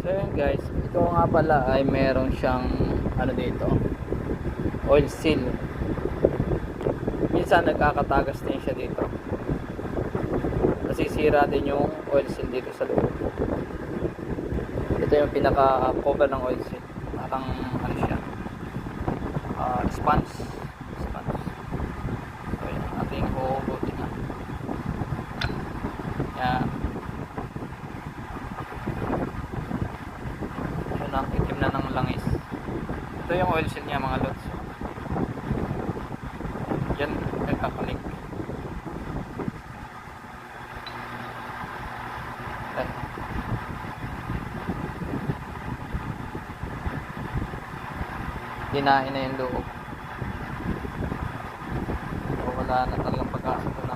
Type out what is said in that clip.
So yun guys, ito nga pala ay meron siyang ano dito, oil seal. Minsan nagkakatagas din siya dito. Nasisira din yung oil seal dito sa loob. Ito yung pinaka cover ng oil seal. Parang ano siya, sponge. So yun, ating huhugutin na. Yan. Yun ang itim na ng langis. Ito yung oil seal niya mga lods. Yan, nagkakanik. Yan. Dinain na yung loob. So, wala na talagang pagkasa na